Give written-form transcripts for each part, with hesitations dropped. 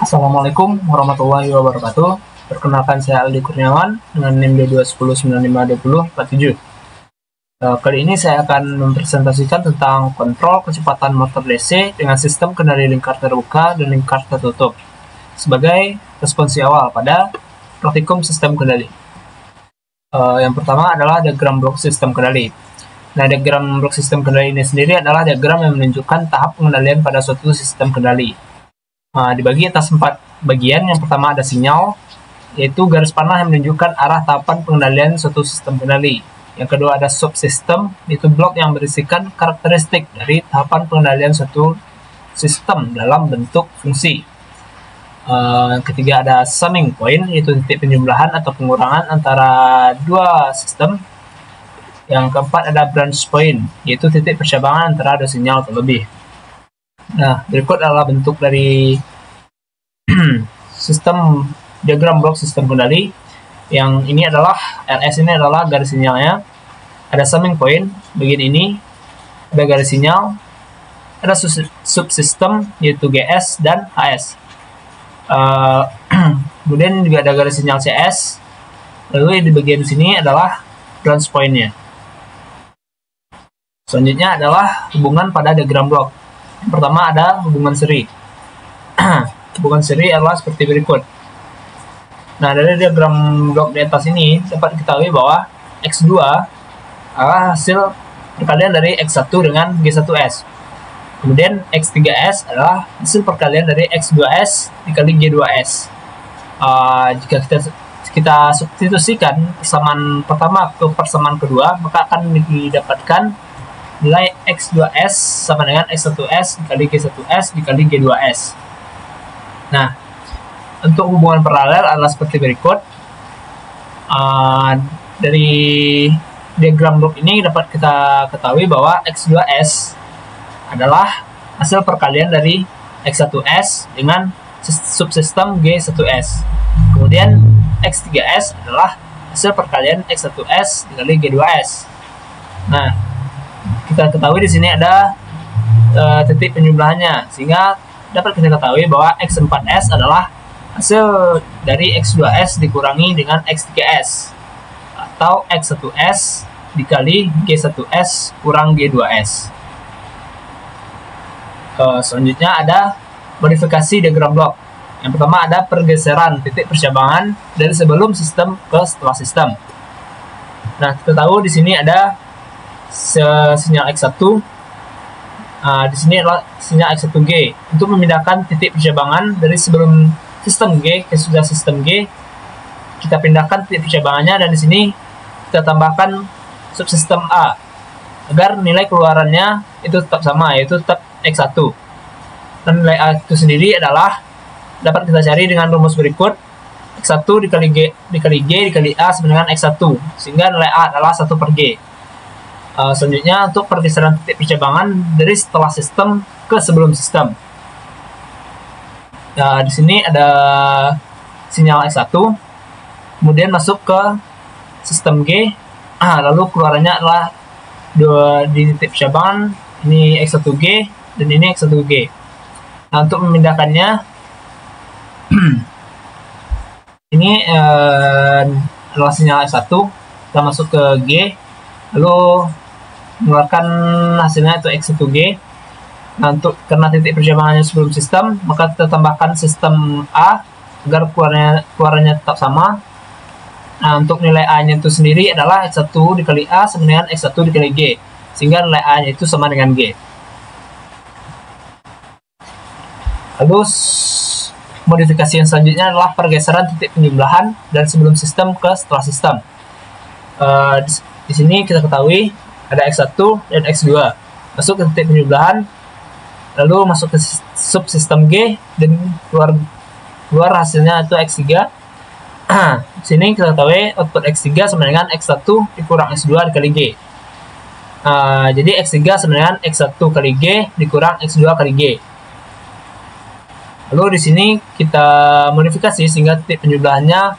Assalamualaikum warahmatullahi wabarakatuh. Perkenalkan, saya Aldi Kurniawan dengan NIM 2210952047. Kali ini saya akan mempresentasikan tentang kontrol kecepatan motor DC dengan sistem kendali lingkar terbuka dan lingkar tertutup sebagai responsi awal pada praktikum sistem kendali. Yang pertama adalah diagram blok sistem kendali. Nah, diagram blok sistem kendali ini sendiri adalah diagram yang menunjukkan tahap pengendalian pada suatu sistem kendali. Dibagi atas 4 bagian. Yang pertama ada sinyal, yaitu garis panah yang menunjukkan arah tahapan pengendalian suatu sistem kendali. Yang kedua ada subsistem, yaitu blok yang berisikan karakteristik dari tahapan pengendalian suatu sistem dalam bentuk fungsi. Yang ketiga ada summing point, yaitu titik penjumlahan atau pengurangan antara dua sistem. Yang keempat ada branch point, yaitu titik percabangan antara dua sinyal atau lebih. Nah, berikut adalah bentuk dari sistem diagram blok sistem kendali. Yang ini adalah RS, ini adalah garis sinyalnya. Ada summing point bagian ini, ada garis sinyal, ada subsistem yaitu GS dan HS. Kemudian juga ada garis sinyal CS. Lalu di bagian sini adalah branch point-nya. Selanjutnya adalah hubungan pada diagram blok. Yang pertama ada hubungan seri. Hubungan seri adalah seperti berikut. Nah, dari diagram blok di atas ini dapat diketahui bahwa X2 adalah hasil perkalian dari X1 dengan G1S. Kemudian X3S adalah hasil perkalian dari X2S dikali G2S. Jika kita substitusikan persamaan pertama ke persamaan kedua, maka akan didapatkan nilai X2S sama dengan X1S dikali G1S dikali G2S. Nah, untuk hubungan paralel adalah seperti berikut. Dari diagram blok ini dapat kita ketahui bahwa X2S adalah hasil perkalian dari X1S dengan subsistem G1S. Kemudian X3S adalah hasil perkalian X1S dikali G2S. Nah, kita ketahui di sini ada titik penjumlahannya, sehingga dapat kita ketahui bahwa X4S adalah hasil dari X2S dikurangi dengan X3S, atau X1S dikali G1S kurang G2S. Selanjutnya ada modifikasi diagram blok. Yang pertama ada pergeseran titik percabangan dari sebelum sistem ke setelah sistem. Nah, kita tahu di sini ada sinyal X1, di sini adalah sinyal X1G. Untuk memindahkan titik percabangan dari sebelum sistem G ke sudah sistem G, kita pindahkan titik percabangannya, dan di sini kita tambahkan subsistem A agar nilai keluarannya itu tetap sama, yaitu tetap X1. Dan nilai A itu sendiri adalah dapat kita cari dengan rumus berikut: X1 dikali G dikali A sama dengan X1, sehingga nilai A adalah 1 per G. Selanjutnya untuk pergeseran titik percabangan dari setelah sistem ke sebelum sistem. Nah, di sini ada sinyal X1, kemudian masuk ke sistem G, lalu keluarannya adalah di titik percabangan, ini X1G dan ini X1G. Nah, untuk memindahkannya, ini adalah sinyal X1, kita masuk ke G, lalu mengeluarkan hasilnya itu X1G. Nah, karena titik percabangannya sebelum sistem, maka kita tambahkan sistem A agar keluarannya tetap sama. Nah, untuk nilai A-nya itu sendiri adalah X1 dikali A sama dengan X1 dikali G, sehingga nilai A-nya itu sama dengan G. Lalu modifikasi yang selanjutnya adalah pergeseran titik penjumlahan dari sebelum sistem ke setelah sistem. Di sini kita ketahui ada X1 dan X2 masuk ke titik penjumlahan, lalu masuk ke subsistem G dan keluar hasilnya itu X3. Di sini kita ketahui output X3 sama dengan X1 dikurang X2 dikali G. Jadi X3 sama dengan X1 kali G dikurang X2 kali G. Lalu di sini kita modifikasi sehingga titik penjumlahannya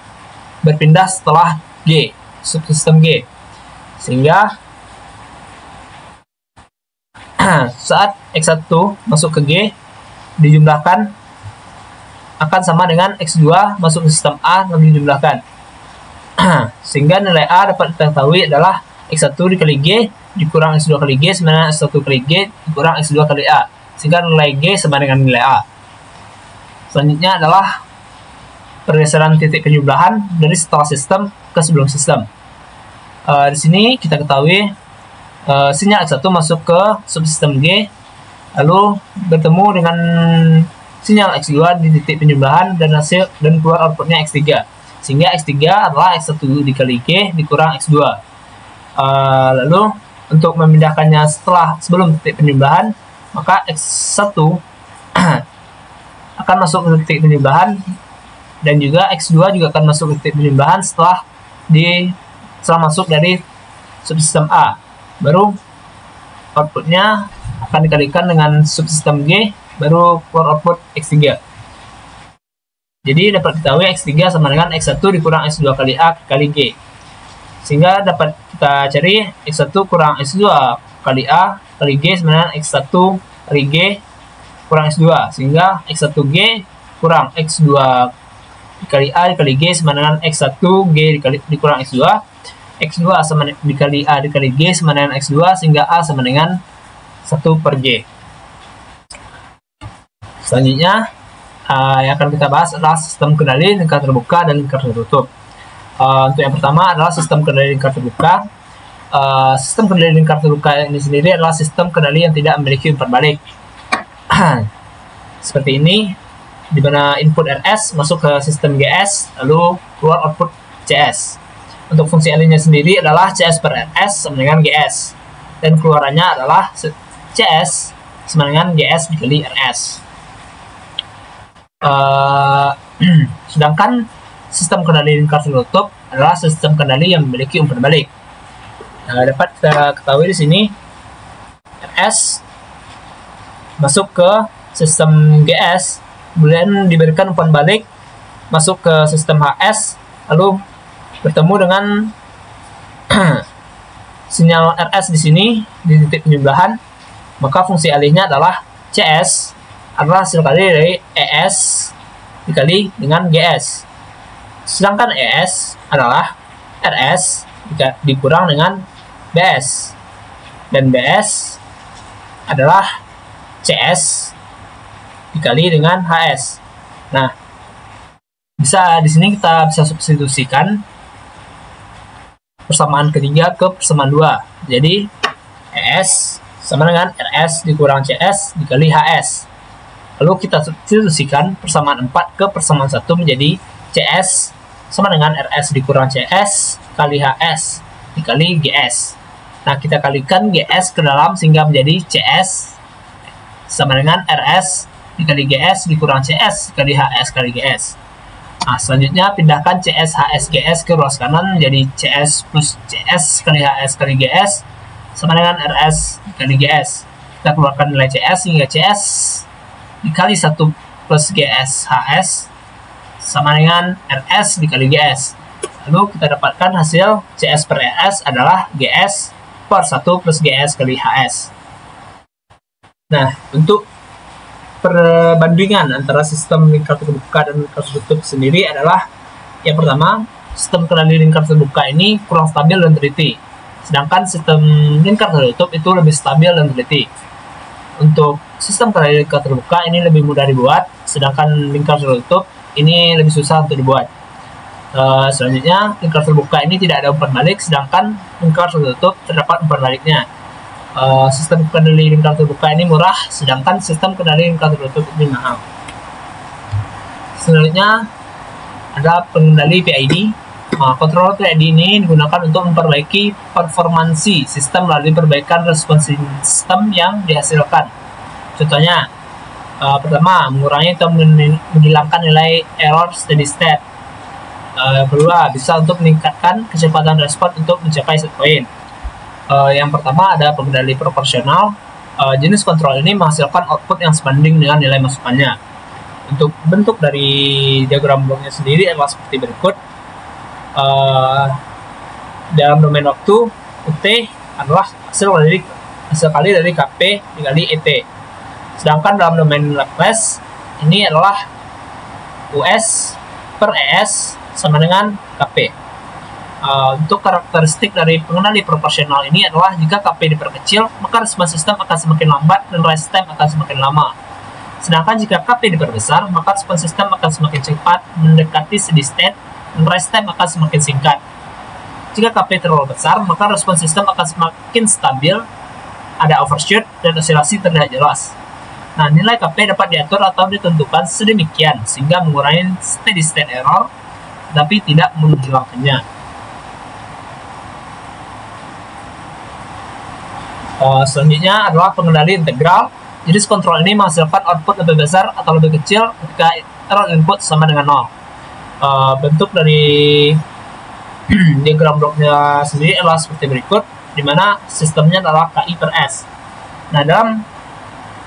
berpindah setelah G, subsistem G. Sehingga saat X1 masuk ke G dijumlahkan akan sama dengan X2 masuk ke sistem A lalu dijumlahkan. Sehingga nilai A dapat kita ketahui adalah X1 dikali G dikurang X2 kali G sama dengan X1 kali G dikurang X2 kali A. Sehingga nilai G sama dengan nilai A. Selanjutnya adalah pergeseran titik penjumlahan dari setelah sistem ke sebelum sistem. Di sini kita ketahui sinyal X1 masuk ke subsistem G, lalu bertemu dengan sinyal X2 di titik penjumlahan dan keluar outputnya X3. Sehingga X3 adalah X1 dikali G dikurang X2. Lalu untuk memindahkannya sebelum titik penjumlahan, maka X1 akan masuk ke titik penjumlahan dan juga X2 juga akan masuk ke titik penjumlahan setelah masuk dari subsistem A. Baru outputnya akan dikalikan dengan subsistem G, baru keluar output X3. Jadi dapat diketahui X3 sama dengan X1 dikurang X2 kali A kali G. Sehingga dapat kita cari X1 kurang X2 kali A kali G sama dengan X1 kali G kurang X2. Sehingga X1G kurang X2 dikali A dikali G sama dengan X1 G dikurang X2. X2 sama dikali A dikali G sama dengan X2, sehingga A sama dengan 1 per G. Selanjutnya yang akan kita bahas adalah sistem kendali lingkar terbuka dan lingkar tertutup. Untuk yang pertama adalah sistem kendali lingkar terbuka. Sistem kendali lingkar terbuka ini sendiri adalah sistem kendali yang tidak memiliki umpan balik. Seperti ini, di mana input RS masuk ke sistem GS, lalu keluar output CS. Untuk fungsi alihnya sendiri adalah CS per RS sama dengan GS, dan keluarannya adalah CS sama dengan GS dikali RS. Sedangkan sistem kendali lingkar tertutup adalah sistem kendali yang memiliki umpan balik. Dapat kita ketahui di sini RS masuk ke sistem GS, kemudian diberikan umpan balik masuk ke sistem HS, lalu bertemu dengan sinyal RS di sini di titik penjumlahan, maka fungsi alihnya adalah CS adalah hasil kali dari ES dikali dengan GS. Sedangkan ES adalah RS dikurang dengan BS, dan BS adalah CS dikali dengan HS. Nah, di sini kita bisa substitusikan persamaan ketiga ke persamaan 2. Jadi ES sama dengan RS dikurang CS dikali HS. Lalu kita substitusikan persamaan 4 ke persamaan 1 menjadi CS sama dengan RS dikurang CS kali HS dikali GS. Nah, kita kalikan GS ke dalam sehingga menjadi CS sama dengan RS dikali GS dikurang CS kali HS kali GS. Nah, selanjutnya pindahkan CS, HS, GS ke ruas kanan menjadi CS plus CS kali HS kali GS sama dengan RS dikali GS. Kita keluarkan nilai CS hingga CS dikali 1 plus GS HS sama dengan RS dikali GS. Lalu kita dapatkan hasil CS per RS adalah GS per 1 plus GS kali HS. Nah, untuk perbandingan antara sistem lingkar terbuka dan lingkar tertutup sendiri adalah yang pertama, sistem kendali lingkar terbuka ini kurang stabil dan teliti, sedangkan sistem lingkar tertutup itu lebih stabil dan teliti. Untuk sistem kendali lingkar terbuka ini lebih mudah dibuat, sedangkan lingkar tertutup ini lebih susah untuk dibuat. Selanjutnya, lingkar terbuka ini tidak ada umpan balik, sedangkan lingkar tertutup terdapat umpan baliknya. Sistem kendali lingkar terbuka ini murah, sedangkan sistem kendali lingkar tertutup ini mahal. Selanjutnya ada pengendali PID. Kontrol PID ini digunakan untuk memperbaiki performansi sistem melalui perbaikan respons sistem yang dihasilkan. Contohnya, pertama, mengurangi atau menghilangkan nilai error steady state. Kedua, bisa untuk meningkatkan kecepatan respon untuk mencapai set point. Yang pertama ada pengendali proporsional. Jenis kontrol ini menghasilkan output yang sebanding dengan nilai masukannya. Untuk bentuk dari diagram bloknya sendiri adalah seperti berikut. Dalam domain waktu, UT adalah hasil kali dari KP dikali ET. Sedangkan dalam domain Laplace ini adalah US per ES sama dengan KP. Untuk karakteristik dari pengenali proporsional ini adalah jika KP diperkecil, maka respons sistem akan semakin lambat dan rise time akan semakin lama. Sedangkan jika KP diperbesar, maka respons sistem akan semakin cepat mendekati steady state dan rise time akan semakin singkat. Jika KP terlalu besar, maka respons sistem akan semakin stabil, ada overshoot, dan osilasi terlihat jelas. Nah, nilai KP dapat diatur atau ditentukan sedemikian sehingga mengurangi steady state error, tapi tidak menghilangkannya. Selanjutnya adalah pengendali integral. Jadi kontrol ini menghasilkan output lebih besar atau lebih kecil ketika error input sama dengan 0. Bentuk dari diagram bloknya sendiri adalah seperti berikut, di mana sistemnya adalah KI per S. Nah, dalam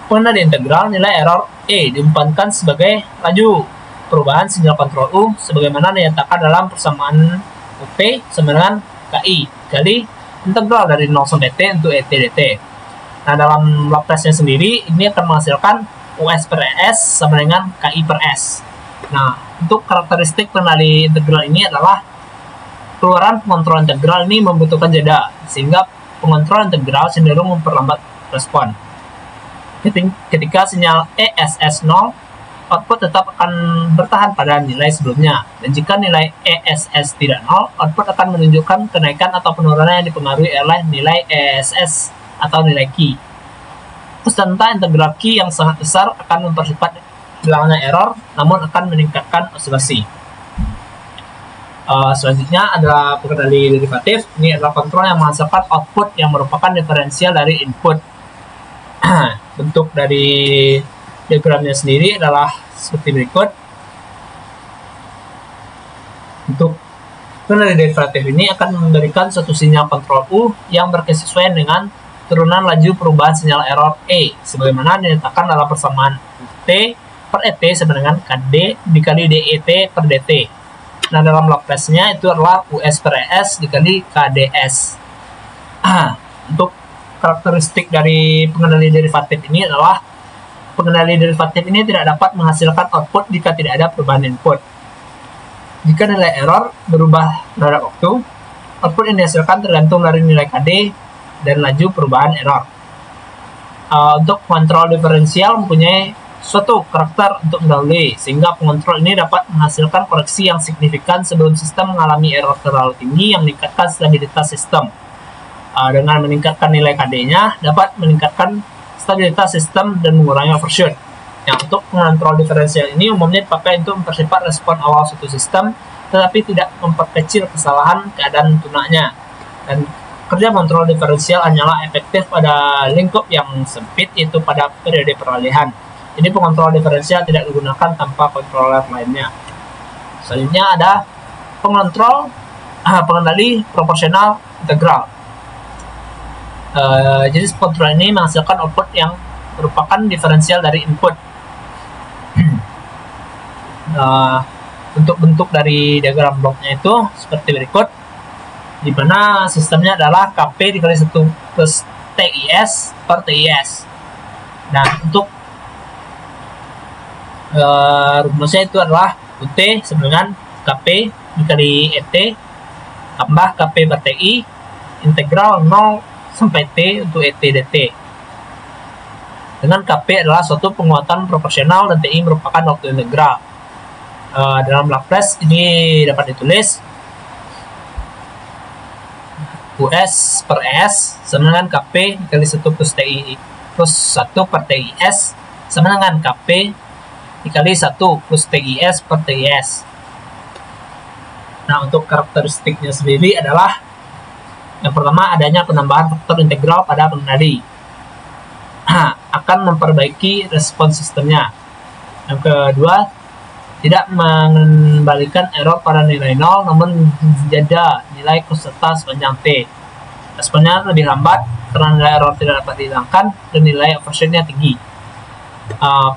pengendali integral, nilai error E diumpankan sebagai laju perubahan sinyal kontrol U sebagaimana dinyatakan dalam persamaan UP sama dengan KI kali integral dari 0 sampai T untuk ET dt. Nah, dalam Laplace-nya sendiri ini akan menghasilkan US per ES sama dengan KI per S. Nah, untuk karakteristik pengendali integral ini adalah keluaran pengontrol integral ini membutuhkan jeda, sehingga pengontrol integral cenderung memperlambat respon. Ketika sinyal ESS 0, output tetap akan bertahan pada nilai sebelumnya. Dan jika nilai ESS tidak 0, output akan menunjukkan kenaikan atau penurunan yang dipengaruhi oleh nilai ESS atau nilai Q. Persenta integral Q yang sangat besar akan mempercepat hilangnya error, namun akan meningkatkan osilasi. Selanjutnya adalah pengendali derivatif. Ini adalah kontrol yang menghasilkan output yang merupakan diferensial dari input. Bentuk dari diagramnya sendiri adalah seperti berikut. Untuk pengendali derivatif ini akan memberikan suatu sinyal kontrol U yang berkesesuaian dengan turunan laju perubahan sinyal error E, sebagaimana dinyatakan dalam persamaan T per ET sama dengan KD dikali DET per DT. Nah, dalam Laplace-nya itu adalah US per ES dikali KDS. Untuk karakteristik dari pengendali derivatif ini adalah pengendali derivatif ini tidak dapat menghasilkan output jika tidak ada perubahan input. Jika nilai error berubah terhadap waktu, output yang dihasilkan tergantung dari nilai KD dan laju perubahan error. Untuk kontrol diferensial mempunyai suatu karakter untuk mendahului, sehingga pengontrol ini dapat menghasilkan koreksi yang signifikan sebelum sistem mengalami error terlalu tinggi yang meningkatkan stabilitas sistem. Dengan meningkatkan nilai KD-nya, dapat meningkatkan stabilitas sistem dan mengurangi overshoot. Yang untuk pengontrol diferensial ini umumnya dipakai untuk mempercepat respon awal suatu sistem, tetapi tidak memperkecil kesalahan keadaan tunanya. Dan kerja kontrol diferensial hanyalah efektif pada lingkup yang sempit, yaitu pada periode peralihan. Jadi pengontrol diferensial tidak digunakan tanpa kontroler lainnya. Selanjutnya ada pengendali proporsional integral. Jadi kontrol ini menghasilkan output yang merupakan diferensial dari input. Untuk bentuk dari diagram bloknya itu seperti berikut, di mana sistemnya adalah KP dikali 1 plus TIS per TIS. Nah, untuk rumusnya itu adalah UT sama dengan KP dikali ET tambah KP per TI integral 0 sampai T untuk ET dt. Dengan KP adalah suatu penguatan proporsional dan TI merupakan waktu integral. Dalam Laplace ini dapat ditulis US per S sama dengan KP dikali 1 plus TI plus 1 per TIS sama dengan KP dikali 1 plus TIS per TIS. Nah, untuk karakteristiknya sendiri adalah yang pertama, adanya penambahan faktor integral pada pengendali akan memperbaiki respon sistemnya. Yang kedua, tidak mengembalikan error pada nilai 0, namun menjaga nilai peserta sepanjang T. Responnya lebih lambat karena nilai error tidak dapat dihilangkan dan nilai overshoot-nya tinggi.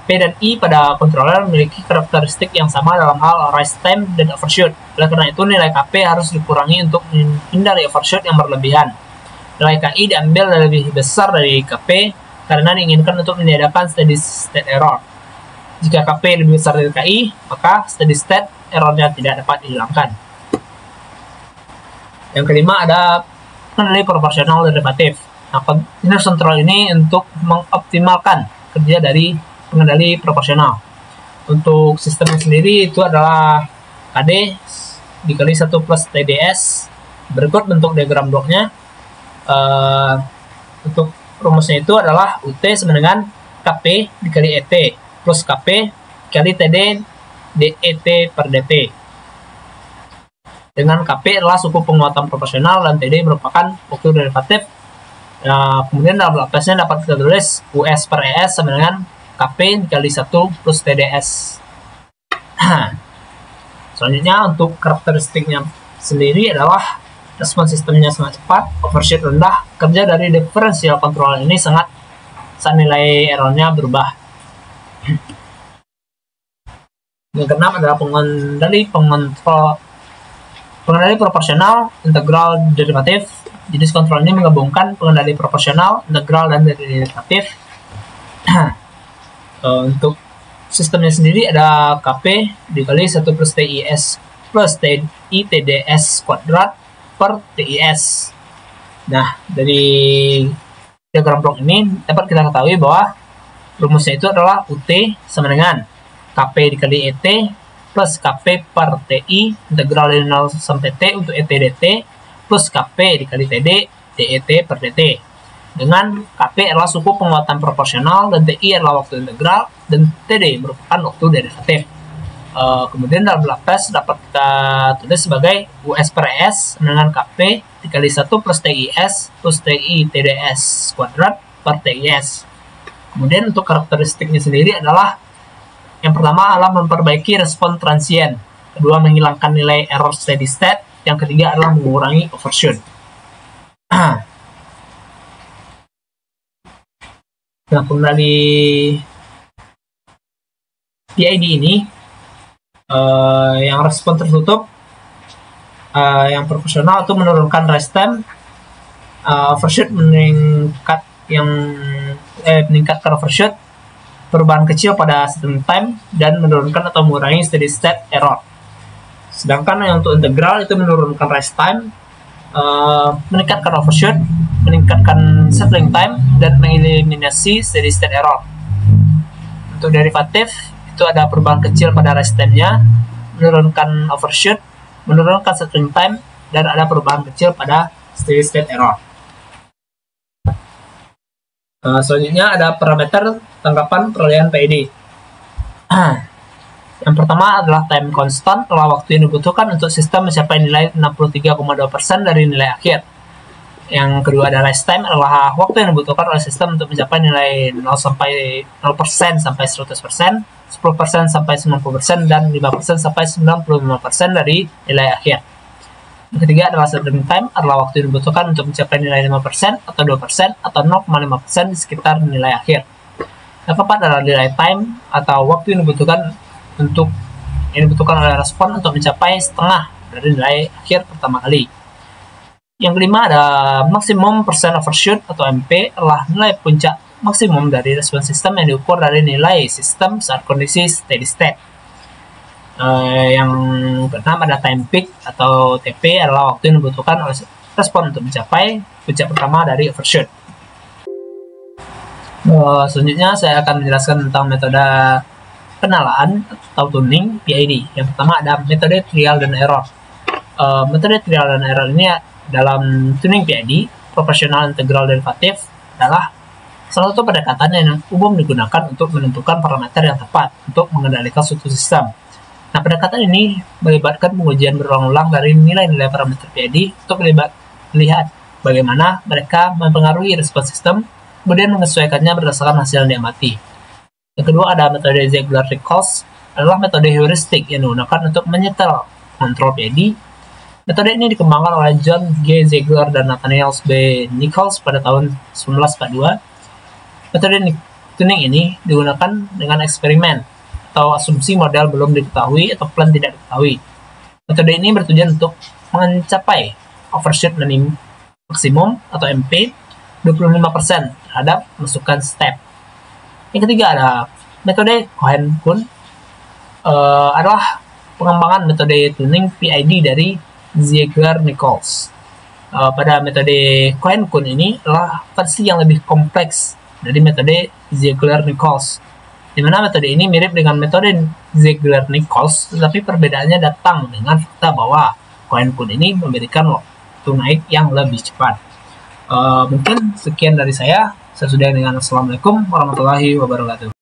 P dan I pada controller memiliki karakteristik yang sama dalam hal rise time dan overshoot. Oleh karena itu, nilai KP harus dikurangi untuk menghindari overshoot yang berlebihan. Nilai KI diambil lebih besar dari KP karena diinginkan untuk meniadakan steady state error. Jika KP lebih besar dari KI, maka steady state errornya tidak dapat dihilangkan. Yang kelima ada pengendali proporsional derivatif. Nah, continuous control ini untuk mengoptimalkan kerja dari pengendali proporsional. Untuk sistemnya sendiri itu adalah KD dikali 1 plus TDS. Berikut bentuk diagram bloknya. Untuk rumusnya itu adalah UT sama dengan KP dikali ET plus KP kali TD DET per DT. Dengan KP adalah suku penguatan proporsional dan TD merupakan waktu derivatif. Kemudian dalam Laplace-nya dapat kita tulis US per ES sama dengan KP dikali 1 plus TDS. Selanjutnya untuk karakteristiknya sendiri adalah respon sistemnya sangat cepat, overshoot rendah, kerja dari differential control ini saat nilai errornya berubah. Yang keenam adalah pengendali proporsional, integral, derivatif. Jenis kontrol ini menggabungkan pengendali proporsional, integral, dan derivatif. Untuk sistemnya sendiri ada KP dikali 1 plus TIS plus TI TDS kuadrat per TIS. Nah, dari diagram blok ini dapat kita ketahui bahwa rumusnya itu adalah UT sama dengan KP dikali ET plus KP per TI integral dari 0 sampai T untuk ET DT plus KP dikali TD DET per DT. Dengan KP adalah suku penguatan proporsional dan TI adalah waktu integral dan TD merupakan waktu derivatif. Kemudian dalam Laplace dapat kita tulis sebagai US per ES dengan KP dikali 1 plus TIS plus TI TDS kuadrat per TIS. Kemudian untuk karakteristiknya sendiri adalah yang pertama adalah memperbaiki respon transient, kedua menghilangkan nilai error steady state, yang ketiga adalah mengurangi overshoot. Nah, kembali PID ini yang respon tertutup yang proporsional itu menurunkan rest time, overshoot meningkatkan overshoot, perubahan kecil pada system time, dan menurunkan atau mengurangi steady state error. Sedangkan yang untuk integral itu menurunkan rest time, meningkatkan overshoot, meningkatkan settling time, dan mengeliminasi steady state error. Untuk derivatif itu ada perubahan kecil pada rest time-nya, menurunkan overshoot, menurunkan settling time, dan ada perubahan kecil pada steady state error. Selanjutnya ada parameter tangkapan perolehan PID. Yang pertama adalah time constant, adalah waktu yang dibutuhkan untuk sistem mencapai nilai 63,2% dari nilai akhir. Yang kedua ada rest time, adalah waktu yang dibutuhkan oleh sistem untuk mencapai nilai 0% sampai 100%, 10% sampai 90%, dan 5% sampai 95% dari nilai akhir. Yang ketiga adalah settling time, adalah waktu yang dibutuhkan untuk mencapai nilai 5% atau 2% atau 0,5% di sekitar nilai akhir. Yang keempat adalah delay time, atau waktu yang dibutuhkan oleh respon untuk mencapai setengah dari nilai akhir pertama kali. Yang kelima ada maksimum percent overshoot atau MP, adalah nilai puncak maksimum dari respon sistem yang diukur dari nilai sistem saat kondisi steady state. Yang keenam ada time peak atau TP, adalah waktu yang dibutuhkan oleh respon untuk mencapai puncak pertama dari overshoot. Selanjutnya saya akan menjelaskan tentang metode penalaan atau tuning PID. Yang pertama ada metode trial dan error. Metode trial dan error ini dalam tuning PID, proporsional integral derivatif, adalah salah satu pendekatan yang umum digunakan untuk menentukan parameter yang tepat untuk mengendalikan suatu sistem. Nah, pendekatan ini melibatkan pengujian berulang-ulang dari nilai-nilai parameter PID untuk melihat bagaimana mereka mempengaruhi respon sistem, kemudian menyesuaikannya berdasarkan hasil yang diamati. Yang kedua ada metode Ziegler-Nichols, adalah metode heuristik yang digunakan untuk menyetel kontrol PID. Metode ini dikembangkan oleh John G. Ziegler dan Nathaniel B. Nichols pada tahun 1942. Metode tuning ini digunakan dengan eksperimen atau asumsi model belum diketahui atau plan tidak diketahui. Metode ini bertujuan untuk mencapai overshoot maksimum atau MP 25% terhadap masukan step. Yang ketiga ada metode Cohen-Kun adalah pengembangan metode tuning PID dari Ziegler-Nichols. Pada metode Cohen-Kun ini adalah versi yang lebih kompleks dari metode Ziegler-Nichols, di mana metode ini mirip dengan metode Ziegler-Nichols, tetapi perbedaannya datang dengan fakta bahwa Cohen-Kun ini memberikan waktu naik yang lebih cepat. Mungkin sekian dari saya. Saya sudah dengan Assalamualaikum warahmatullahi wabarakatuh.